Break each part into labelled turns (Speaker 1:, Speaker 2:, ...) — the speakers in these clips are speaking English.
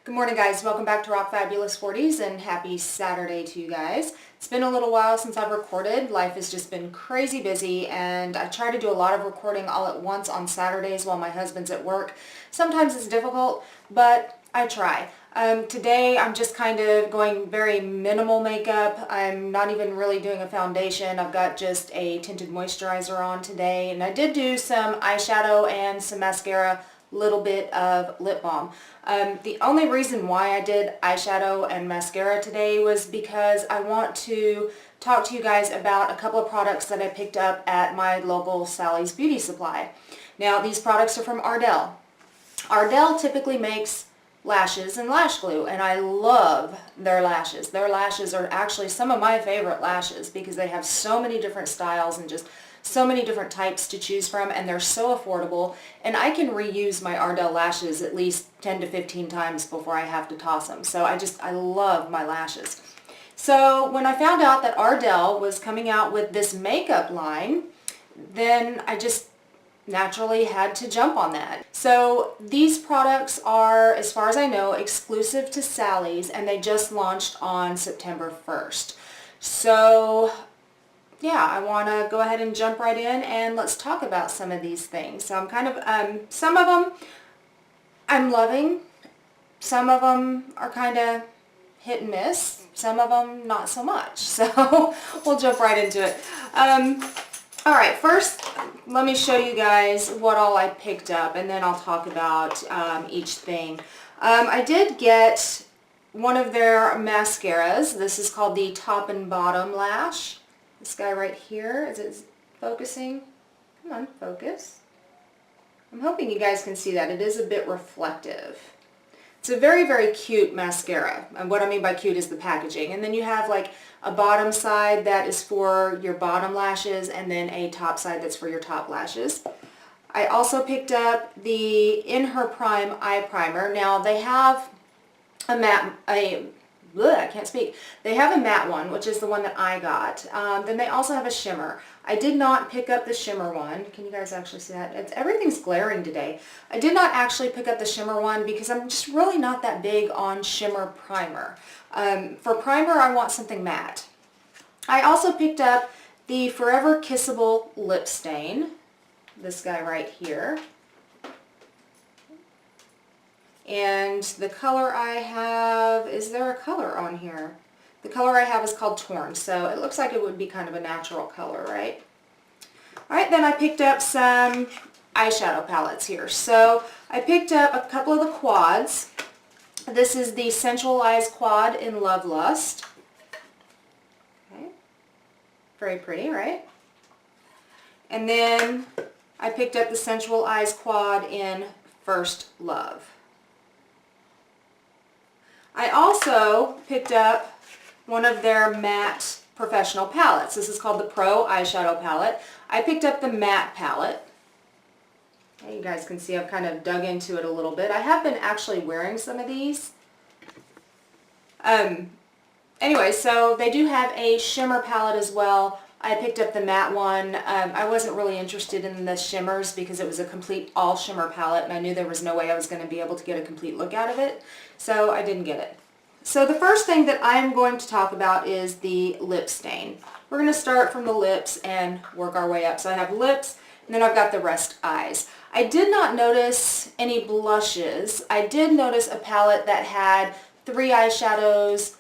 Speaker 1: Good morning, guys. Welcome back to Rock Fabulous 40s and happy Saturday to you guys. It's been a little while since I've recorded. Life has just been crazy busy and I try to do a lot of recording all at once on Saturdays while my husband's at work. Sometimes it's difficult, but I try. Today I'm just kind of going very minimal makeup. I'm not even really doing a foundation. I've got just a tinted moisturizer on today, and I did do some eyeshadow and some mascara, little bit of lip balm. The only reason why I did eyeshadow and mascara today was because I want to talk to you guys about a couple of products that I picked up at my local Sally's Beauty Supply. Now, these products are from Ardell. Ardell typically makes lashes and lash glue, and I love their lashes. Their lashes are actually some of my favorite lashes because they have so many different styles and just so many different types to choose from, and they're so affordable, and I can reuse my Ardell lashes at least 10 to 15 times before I have to toss them. So I love my lashes. So when I found out that Ardell was coming out with this makeup line, then I just naturally had to jump on that. So these products are, as far as I know, exclusive to Sally's, and they just launched on September 1st. So yeah, I want to go ahead and jump right in and let's talk about some of these things. So I'm kind of, some of them I'm loving, some of them are kind of hit and miss, some of them not so much. So we'll jump right into it. Alright, first let me show you guys what all I picked up, and then I'll talk about each thing. I did get one of their mascaras. This is called the Top and Bottom Lash. This guy right here, is it focusing? Come on, focus. I'm hoping you guys can see that. It is a bit reflective. It's a very, very cute mascara. And what I mean by cute is the packaging. And then you have like a bottom side that is for your bottom lashes, and then a top side that's for your top lashes. I also picked up the In Her Prime eye primer. Now they have a matte, I can't speak. They have a matte one, which is the one that I got. Then they also have a shimmer. I did not pick up the shimmer one. Can you guys actually see that? Everything's glaring today. I did not actually pick up the shimmer one because I'm just really not that big on shimmer primer. For primer, I want something matte. I also picked up the Forever Kissable lip stain. This guy right here. And the color I have, is there a color on here? The color I have is called Torn, so it looks like it would be kind of a natural color, right? Alright, then I picked up some eyeshadow palettes here. So I picked up a couple of the quads. This is the Sensual Eyes Quad in Love Lust. Okay. Very pretty, right? And then I picked up the Sensual Eyes Quad in First Love. I also picked up one of their matte professional palettes. This is called the Pro Eyeshadow Palette. I picked up the matte palette. You guys can see I've kind of dug into it a little bit. I have been actually wearing some of these. Anyway, so they do have a shimmer palette as well. I picked up the matte one. I wasn't really interested in the shimmers because it was a complete all shimmer palette, and I knew there was no way I was going to be able to get a complete look out of it, so I didn't get it. So the first thing that I'm going to talk about is the lip stain. We're going to start from the lips and work our way up. So I have lips, and then I've got the rest eyes. I did not notice any blushes. I did notice a palette that had 3 eyeshadows,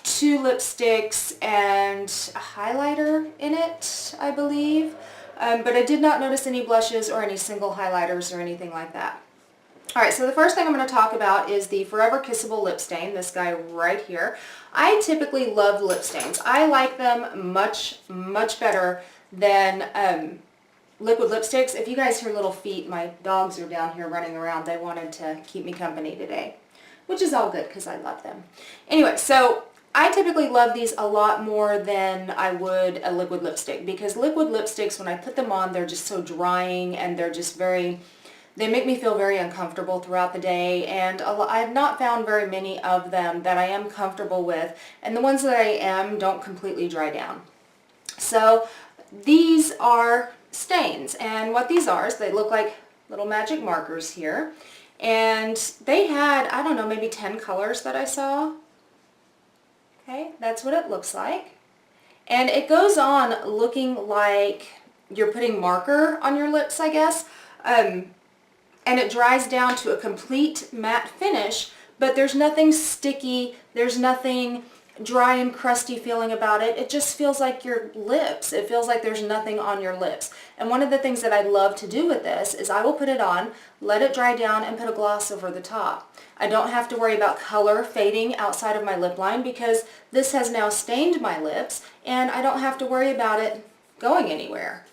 Speaker 1: 2 lipsticks, and a highlighter in it, I believe. But I did not notice any blushes or any single highlighters or anything like that. Alright, so the first thing I'm going to talk about is the Forever Kissable lip stain, this guy right here. I typically love lip stains. I like them much, much better than liquid lipsticks. If you guys hear little feet, my dogs are down here running around. They wanted to keep me company today, which is all good because I love them. Anyway, so I typically love these a lot more than I would a liquid lipstick, because liquid lipsticks, when I put them on, they're just so drying, and they're just they make me feel very uncomfortable throughout the day, and I have not found very many of them that I am comfortable with, and the ones that I am don't completely dry down. So these are stains, and what these are is they look like little magic markers here, And they had, I don't know, maybe 10 colors that I saw. Okay, that's what it looks like. And it goes on looking like you're putting marker on your lips, I guess. And it dries down to a complete matte finish, but there's nothing sticky, there's nothing dry and crusty feeling about it. It just feels like your lips. It feels like there's nothing on your lips. And one of the things that I love to do with this is I will put it on, let it dry down, and put a gloss over the top. I don't have to worry about color fading outside of my lip line because this has now stained my lips, and I don't have to worry about it going anywhere.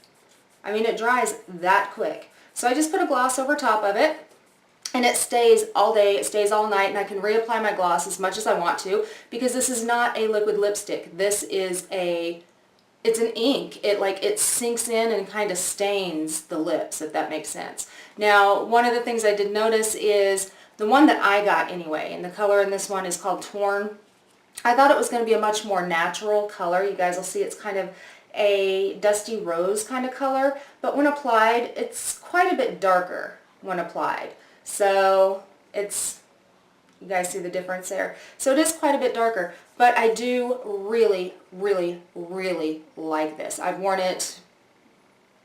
Speaker 1: I mean, it dries that quick. So I just put a gloss over top of it, and it stays all day, it stays all night, and I can reapply my gloss as much as I want to because this is not a liquid lipstick. This is it's an ink. It sinks in and kind of stains the lips, if that makes sense. Now, one of the things I did notice is the one that I got anyway, and the color in this one is called Torn. I thought it was going to be a much more natural color. You guys will see it's kind of a dusty rose kind of color, but when applied, it's quite a bit darker when applied. So it's, you guys see the difference there? So it is quite a bit darker, but I do really, really, really like this. I've worn it,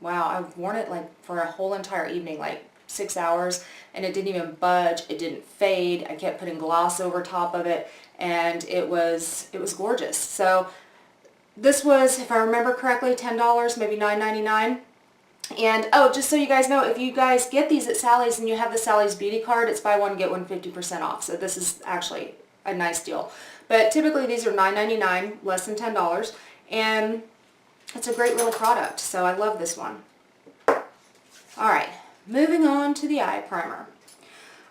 Speaker 1: wow, I've worn it like for a whole entire evening, like 6 hours, and it didn't even budge, it didn't fade. I kept putting gloss over top of it, and it was gorgeous. So this was, if I remember correctly, $10, maybe $9.99. And oh, just so you guys know, if you guys get these at Sally's and you have the Sally's Beauty card, it's buy one get one 50% off. So this is actually a nice deal. But typically these are $9.99, less than $10, and it's a great little product. So I love this one. All right, moving on to the eye primer.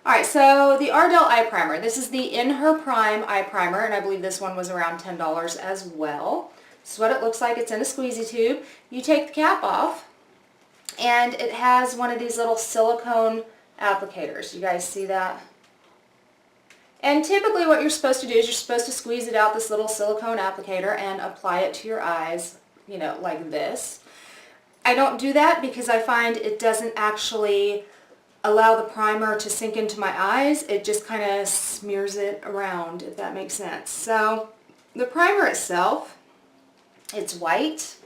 Speaker 1: All right, so the Ardell eye primer. This is the In Her Prime eye primer, and I believe this one was around $10 as well. This is what it looks like. It's in a squeezy tube. You take the cap off, and it has one of these little silicone applicators. You guys see that? And typically what you're supposed to do is you're supposed to squeeze it out, this little silicone applicator, and apply it to your eyes, you know, like this. I don't do that because I find it doesn't actually allow the primer to sink into my eyes. It just kind of smears it around, if that makes sense. So the primer itself, it's white.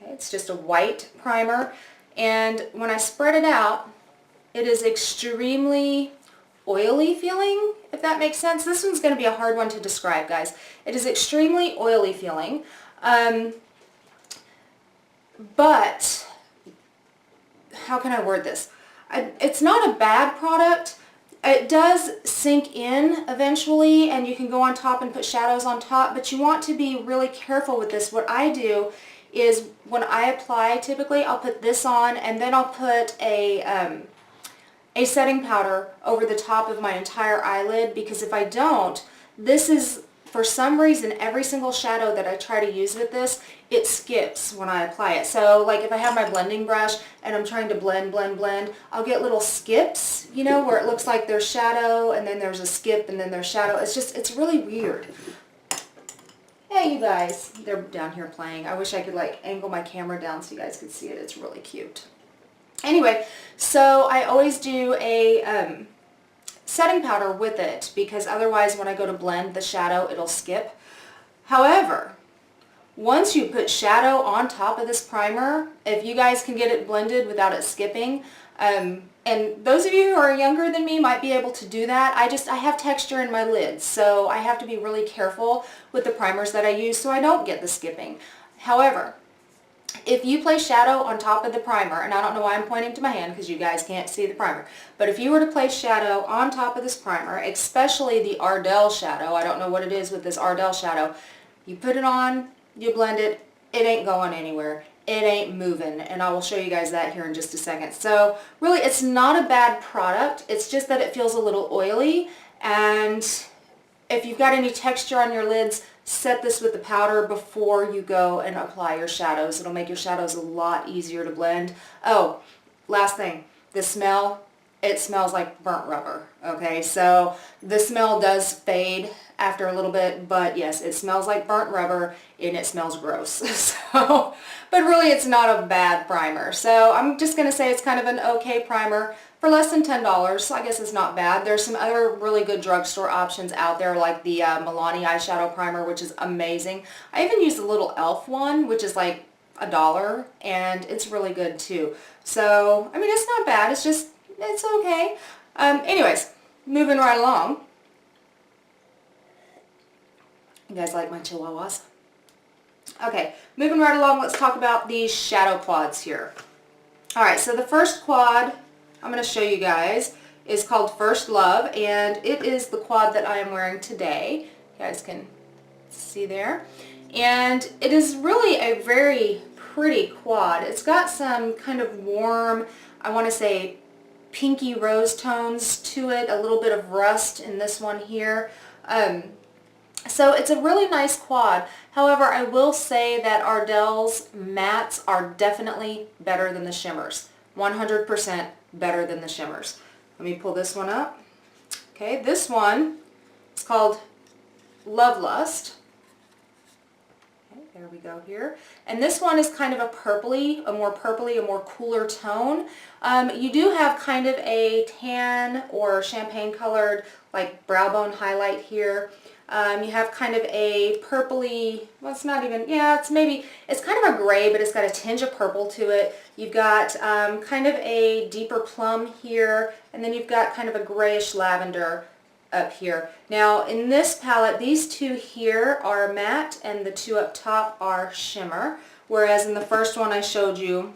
Speaker 1: Okay, it's just a white primer. And when I spread it out, it is extremely oily feeling, if that makes sense. This one's going to be a hard one to describe, guys. It is extremely oily feeling. But, how can I word this? It's not a bad product. It does sink in eventually, and you can go on top and put shadows on top, but you want to be really careful with this. What I do is when I apply, typically I'll put this on, and then I'll put a setting powder over the top of my entire eyelid, because if I don't, this is, for some reason, every single shadow that I try to use with this, it skips when I apply it. So like if I have my blending brush and I'm trying to blend, I'll get little skips, you know, where it looks like there's shadow and then there's a skip and then there's shadow. It's really weird. Hey, you guys, they're down here playing. I wish I could like angle my camera down so you guys could see it. It's really cute. Anyway, so I always do a setting powder with it because otherwise when I go to blend the shadow, it'll skip. However, once you put shadow on top of this primer, if you guys can get it blended without it skipping, and those of you who are younger than me might be able to do that. I have texture in my lids, so I have to be really careful with the primers that I use so I don't get the skipping. However, if you place shadow on top of the primer, and I don't know why I'm pointing to my hand because you guys can't see the primer, but if you were to place shadow on top of this primer, especially the Ardell shadow, I don't know what it is with this Ardell shadow, you put it on, you blend it, it ain't going anywhere. It ain't moving, and I will show you guys that here in just a second. So really, it's not a bad product. It's just that it feels a little oily, and if you've got any texture on your lids, set this with the powder before you go and apply your shadows. It'll make your shadows a lot easier to blend. Oh, last thing, the smell, it smells like burnt rubber, okay? So the smell does fade after a little bit, but yes, it smells like burnt rubber and it smells gross. So, but really it's not a bad primer. So I'm just going to say it's kind of an okay primer for less than $10. So I guess it's not bad. There's some other really good drugstore options out there, like the Milani eyeshadow primer, which is amazing. I even used the little e.l.f. one, which is like $1, and it's really good too. So, I mean, it's not bad. It's just, it's okay. Anyways, moving right along. You guys like my chihuahuas? Okay, moving right along, let's talk about these shadow quads here. Alright, so the first quad I'm going to show you guys is called First Love, and it is the quad that I am wearing today. You guys can see there. And it is really a very pretty quad. It's got some kind of warm, I want to say, pinky rose tones to it, a little bit of rust in this one here. So it's a really nice quad. However, I will say that Ardell's mattes are definitely better than the shimmers. 100% better than the shimmers. Let me pull this one up. Okay, this one is called Love Lust. Okay, there we go here. And this one is kind of a purpley, a more cooler tone. You do have kind of a tan or champagne colored like brow bone highlight here. You have kind of a purpley, well, it's not even, yeah, it's kind of a gray, but it's got a tinge of purple to it. You've got kind of a deeper plum here, and then you've got kind of a grayish lavender up here. Now, in this palette, these two here are matte, and the two up top are shimmer, whereas in the first one I showed you,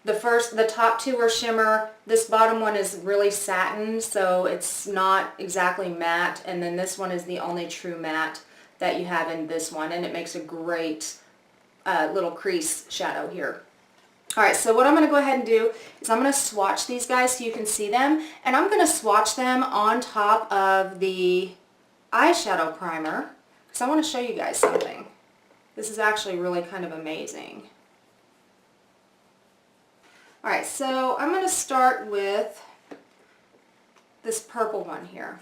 Speaker 1: the top two are shimmer. This bottom one is really satin, so it's not exactly matte. And then this one is the only true matte that you have in this one, and it makes a great little crease shadow here. Alright, so what I'm going to go ahead and do is I'm going to swatch these guys so you can see them, and I'm going to swatch them on top of the eyeshadow primer because I want to show you guys something. This is actually really kind of amazing. Alright, so I'm going to start with this purple one here.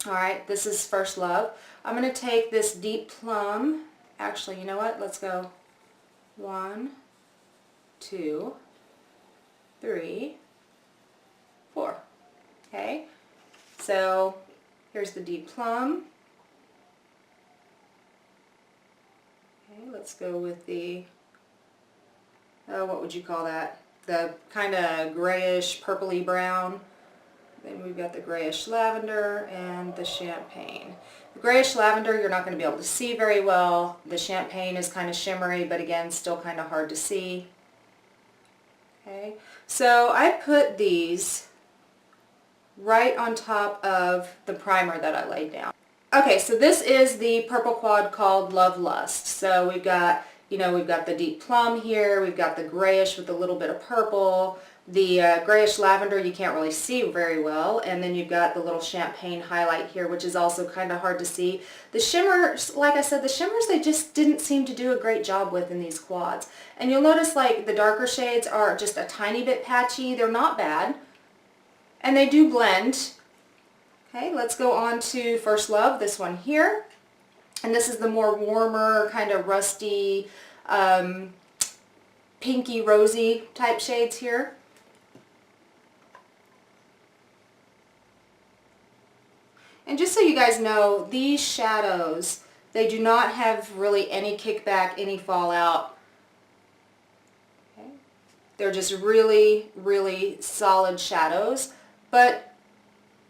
Speaker 1: Alright, this is First Love. I'm going to take this deep plum. Actually, you know what? Let's go 1, 2, 3, 4. Okay, so here's the deep plum. Okay, let's go with the, what would you call that? The kind of grayish purpley brown. Then we've got the grayish lavender and the champagne. The grayish lavender you're not going to be able to see very well. The champagne is kind of shimmery, but again still kind of hard to see. Okay, so I put these right on top of the primer that I laid down. Okay, so this is the purple quad called Love Lust. So we've got, we've got the deep plum here, we've got the grayish with a little bit of purple, the grayish lavender you can't really see very well, and then you've got the little champagne highlight here, which is also kind of hard to see. The shimmers, like I said, the shimmers they just didn't seem to do a great job with in these quads. And you'll notice like the darker shades are just a tiny bit patchy. They're not bad, and they do blend. Okay, let's go on to First Love, this one here. And this is the more warmer, kind of rusty, pinky rosy type shades here. And just so you guys know, these shadows, they do not have really any kickback, any fallout. Okay. They're just really, really solid shadows, but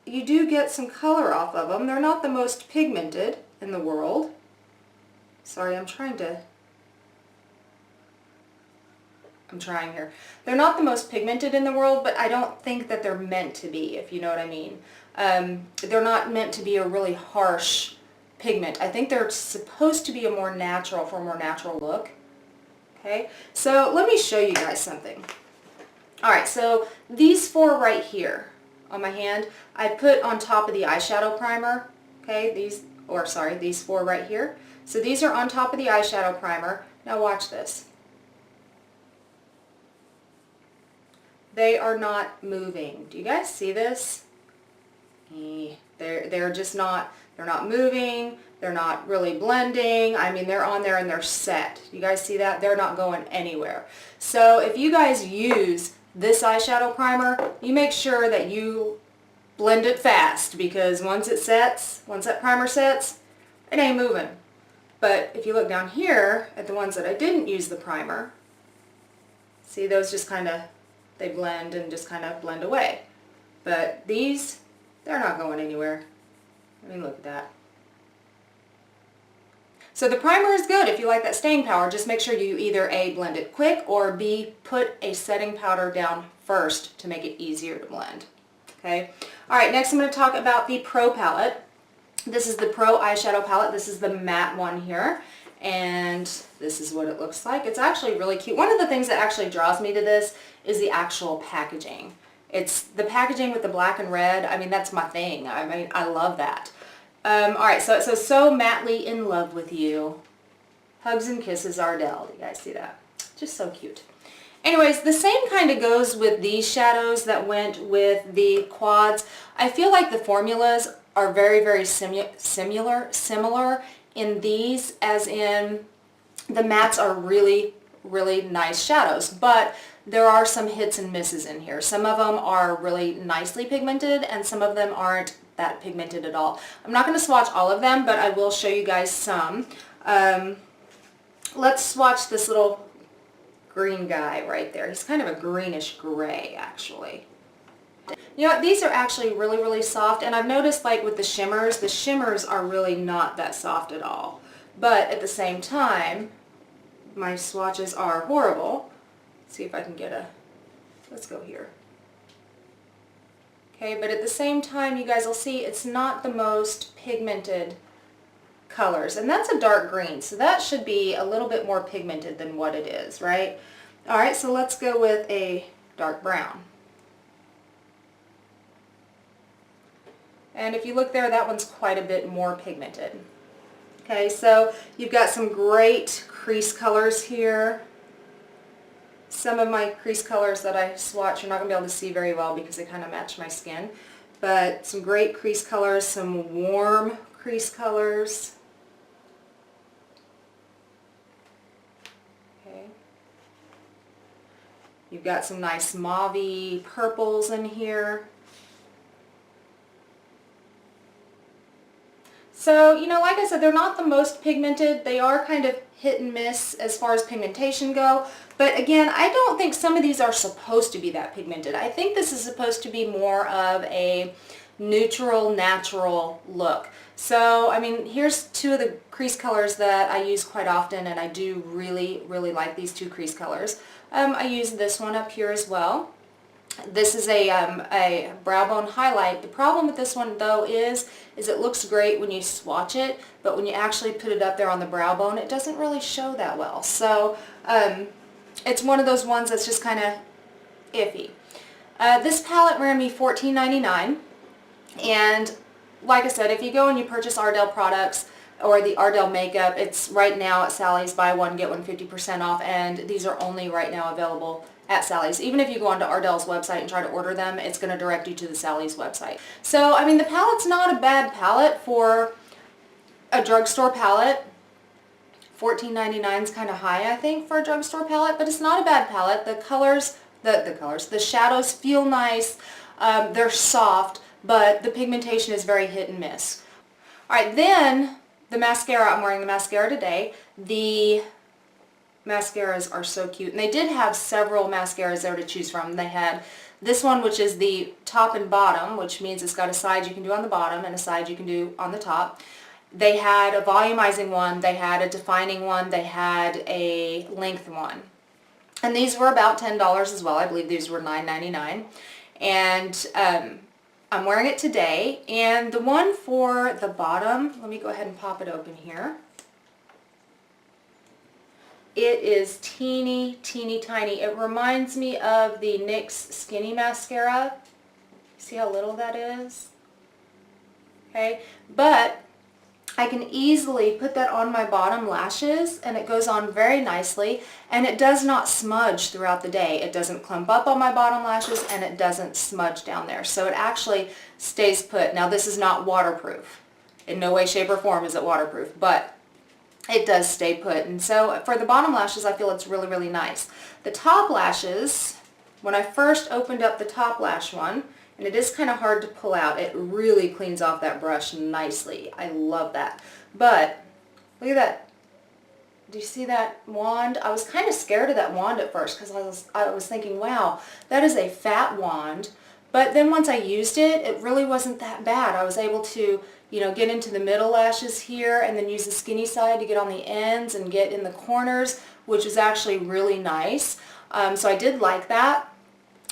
Speaker 1: you do get some color off of them. They're not the most pigmented in the world. Sorry, I'm trying here. They're not the most pigmented in the world, but I don't think that they're meant to be, if you know what I mean. They're not meant to be a really harsh pigment. I think they're supposed to be a more natural, for a more natural look. Okay, so let me show you guys something. Alright, so these four right here on my hand, I put on top of the eyeshadow primer. Okay, these four right here. So these are on top of the eyeshadow primer. Now watch this. They are not moving. Do you guys see this? They're just not, they're not moving, they're not really blending. I mean, they're on there and they're set. You guys see that? They're not going anywhere. So if you guys use this eyeshadow primer, you make sure that you blend it fast, because once it sets, once that primer sets, it ain't moving. But if you look down here at the ones that I didn't use the primer, see, those just kind of, they blend and just kind of blend away. But these, they're not going anywhere. I mean, look at that. So the primer is good if you like that staying power. Just make sure you either A, blend it quick, or B, put a setting powder down first to make it easier to blend. Okay. All right, next I'm going to talk about the Pro palette. This is the Pro eyeshadow palette. This is the matte one here. And this is what it looks like. It's actually really cute. One of the things that actually draws me to this is the actual packaging. It's the packaging with the black and red. I mean, that's my thing. I mean, I love that. All right, so it says, "So madly in love with you. Hugs and kisses, Ardell." You guys see that? Just so cute. Anyways, the same kind of goes with these shadows that went with the quads. I feel like the formulas are very, very similar in these, as in the mattes are really, really nice shadows, but there are some hits and misses in here. Some of them are really nicely pigmented and some of them aren't that pigmented at all. I'm not going to swatch all of them, but I will show you guys some. Let's swatch this little green guy right there. He's kind of a greenish gray, actually. You know, these are actually really, really soft, and I've noticed, like with the shimmers are really not that soft at all. But at the same time, my swatches are horrible. Let's see if I can get a, let's go here. Okay, but at the same time, you guys will see it's not the most pigmented colors, and that's a dark green, so that should be a little bit more pigmented than what it is, right? All right, so let's go with a dark brown. And if you look there, that one's quite a bit more pigmented. Okay, so you've got some great crease colors here. Some of my crease colors that I swatch, you're not going to be able to see very well because they kind of match my skin. But some great crease colors, some warm crease colors. Okay. You've got some nice mauve-y purples in here. So, you know, like I said, they're not the most pigmented. They are kind of hit and miss as far as pigmentation go. But again, I don't think some of these are supposed to be that pigmented. I think this is supposed to be more of a neutral, natural look. So, I mean, here's two of the crease colors that I use quite often, and I do really, really like these two crease colors. I use this one up here as well. This is a brow bone highlight. The problem with this one, though, is it looks great when you swatch it, but when you actually put it up there on the brow bone, it doesn't really show that well. So it's one of those ones that's just kind of iffy. This palette ran me $14.99, and like I said, if you go and you purchase Ardell products or the Ardell makeup, it's right now at Sally's, buy one, get one 50% off, and these are only right now available at Sally's. Even if you go onto Ardell's website and try to order them, it's going to direct you to the Sally's website. So, I mean, the palette's not a bad palette for a drugstore palette. $14.99 is kind of high, I think, for a drugstore palette, but it's not a bad palette. The colors, the shadows feel nice. They're soft, but the pigmentation is very hit and miss. All right, then the mascara. I'm wearing the mascara today. The mascaras are so cute, and they did have several mascaras there to choose from. They had this one, which is the top and bottom, which means it's got a side you can do on the bottom and a side you can do on the top. They had a volumizing one, they had a defining one, they had a length one. And these were about $10 as well. I believe these were $9.99. And I'm wearing it today. And the one for the bottom, let me go ahead and pop it open here. It is teeny, teeny, tiny. It reminds me of the NYX Skinny Mascara. See how little that is? Okay, but I can easily put that on my bottom lashes and it goes on very nicely, and it does not smudge throughout the day. It doesn't clump up on my bottom lashes and it doesn't smudge down there. So it actually stays put. Now this is not waterproof. In no way, shape, or form is it waterproof, but it does stay put. And so for the bottom lashes, I feel it's really, really nice. The top lashes, when I first opened up the top lash one, and it is kind of hard to pull out, it really cleans off that brush nicely. I love that. But look at that. Do you see that wand? I was kind of scared of that wand at first because I was thinking, wow, that is a fat wand. But then once I used it, it really wasn't that bad. I was able to, you know, get into the middle lashes here and then use the skinny side to get on the ends and get in the corners, which is actually really nice. So I did like that.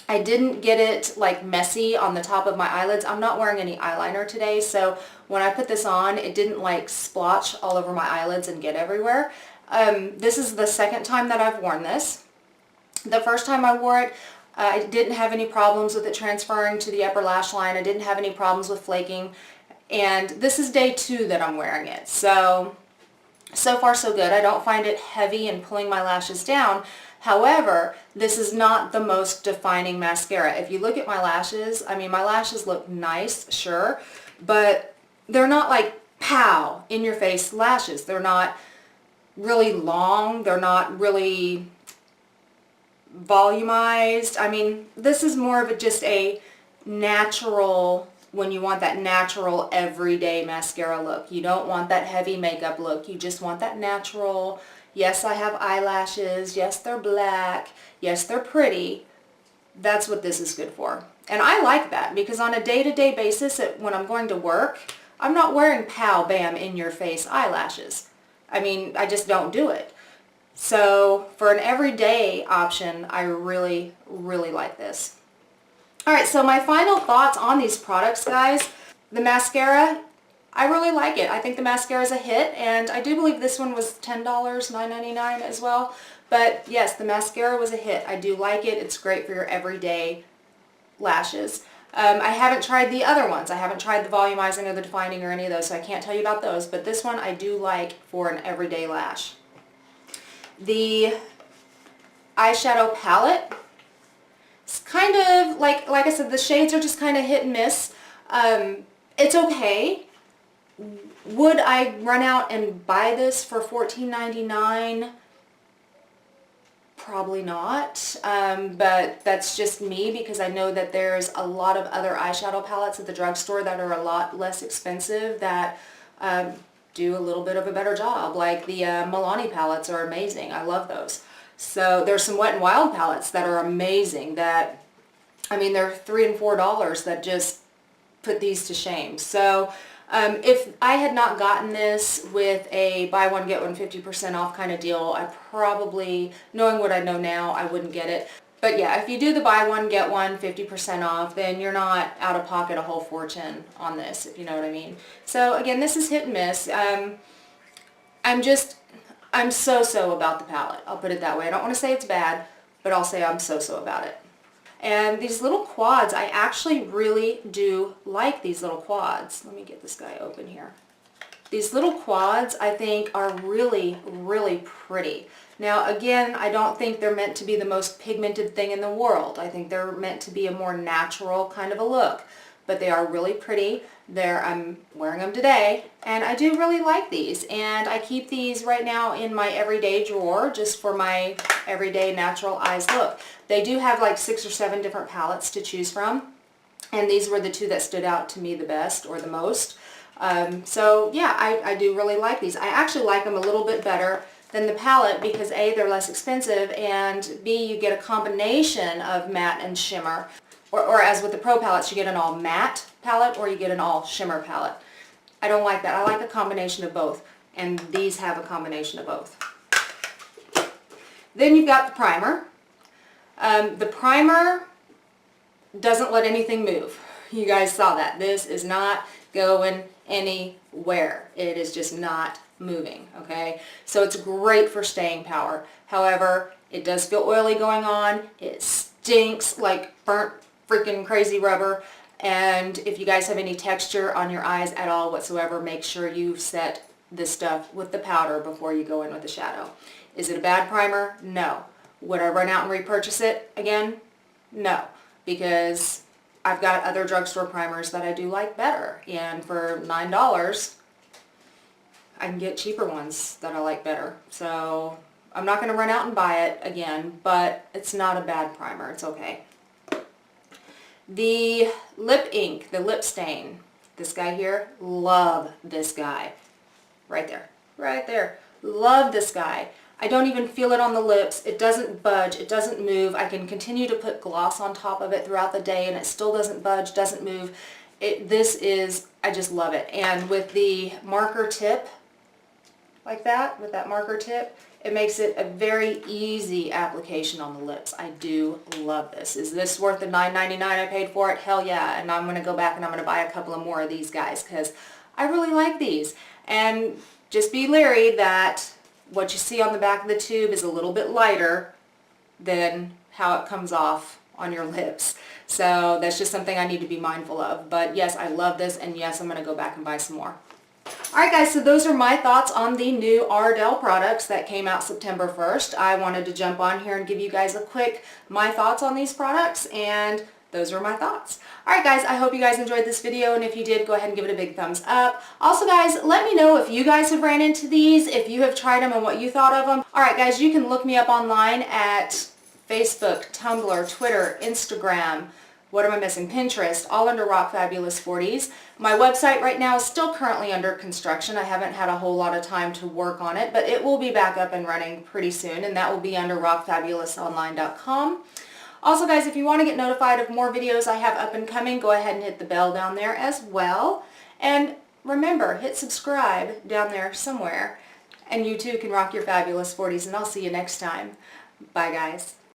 Speaker 1: I didn't get it like messy on the top of my eyelids. I'm not wearing any eyeliner today, so when I put this on, it didn't like splotch all over my eyelids and get everywhere. This is the second time that I've worn this. The first time I wore it, I didn't have any problems with it transferring to the upper lash line. I didn't have any problems with flaking. And this is day 2 that I'm wearing it. So far so good. I don't find it heavy and pulling my lashes down. However, this is not the most defining mascara. If you look at my lashes, I mean, my lashes look nice, sure, but they're not like pow, in your face lashes. They're not really long. They're not really volumized. I mean, this is more of just a natural, when you want that natural everyday mascara look. You don't want that heavy makeup look. You just want that natural. Yes, I have eyelashes. Yes, they're black. Yes, they're pretty. That's what this is good for. And I like that because on a day-to-day basis, when I'm going to work, I'm not wearing pow, bam, in your face eyelashes. I mean, I just don't do it. So for an everyday option, I really, really like this. All right, so my final thoughts on these products, guys. The mascara, I really like it. I think the mascara is a hit, and I do believe this one was $10, $9.99 as well. But yes, the mascara was a hit. I do like it. It's great for your everyday lashes. I haven't tried the other ones. I haven't tried the volumizing or the defining or any of those, so I can't tell you about those. But this one I do like for an everyday lash. The eyeshadow palette, it's kind of, like I said, the shades are just kind of hit and miss. It's okay. Would I run out and buy this for $14.99? Probably not, but that's just me because I know that there's a lot of other eyeshadow palettes at the drugstore that are a lot less expensive that do a little bit of a better job. Like the Milani palettes are amazing. I love those. So there's some Wet n Wild palettes that are amazing that, I mean, they're $3 and $4 that just put these to shame. So if I had not gotten this with a buy one get one 50% off kind of deal, I probably, knowing what I know now, I wouldn't get it. But yeah, if you do the buy one get one 50% off, then you're not out of pocket a whole fortune on this, if you know what I mean. So again, this is hit and miss. I'm so-so about the palette. I'll put it that way. I don't want to say it's bad, but I'll say I'm so-so about it. And these little quads, I actually really do like these little quads. Let me get this guy open here. These little quads, I think, are really, really pretty. Now, again, I don't think they're meant to be the most pigmented thing in the world. I think they're meant to be a more natural kind of a look. But they are really pretty. I'm wearing them today, and I do really like these. And I keep these right now in my everyday drawer just for my everyday natural eyes look. They do have like 6 or 7 different palettes to choose from, and these were the 2 that stood out to me the best or the most. So yeah, I do really like these. I actually like them a little bit better than the palette because A, they're less expensive, and B, you get a combination of matte and shimmer. Or as with the Pro palettes, you get an all matte palette or you get an all shimmer palette. I don't like that. I like a combination of both, and these have a combination of both. Then you've got the primer. The primer doesn't let anything move. You guys saw that. This is not going anywhere. It is just not moving, okay? So it's great for staying power. However, it does feel oily going on. It stinks like burnt freaking crazy rubber. And if you guys have any texture on your eyes at all whatsoever, make sure you set this stuff with the powder before you go in with the shadow. Is it a bad primer? No. Would I run out and repurchase it again? No, because I've got other drugstore primers that I do like better, and for $9 I can get cheaper ones that I like better. So I'm not going to run out and buy it again, but it's not a bad primer. It's okay. The lip ink, the lip stain, this guy here, love this guy. Right there, right there. Love this guy. I don't even feel it on the lips. It doesn't budge. It doesn't move. I can continue to put gloss on top of it throughout the day and it still doesn't budge, doesn't move. I just love it. And with the marker tip, like that, with that marker tip, it makes it a very easy application on the lips. I do love this. Is this worth the $9.99 I paid for it? Hell yeah. And I'm going to go back and I'm going to buy a couple of more of these guys because I really like these. And just be leery that what you see on the back of the tube is a little bit lighter than how it comes off on your lips. So that's just something I need to be mindful of. But yes, I love this, and yes, I'm going to go back and buy some more. Alright guys, so those are my thoughts on the new Ardell products that came out September 1st. I wanted to jump on here and give you guys a quick my thoughts on these products, and those were my thoughts. Alright guys, I hope you guys enjoyed this video, and if you did, go ahead and give it a big thumbs up. Also guys, let me know if you guys have ran into these, if you have tried them and what you thought of them. Alright guys, you can look me up online at Facebook, Tumblr, Twitter, Instagram, what am I missing? Pinterest, all under Rock Fabulous 40s. My website right now is still currently under construction. I haven't had a whole lot of time to work on it, but it will be back up and running pretty soon, and that will be under rockfabulousonline.com. Also guys, if you want to get notified of more videos I have up and coming, go ahead and hit the bell down there as well. And remember, hit subscribe down there somewhere, and you too can rock your fabulous 40s, and I'll see you next time. Bye guys.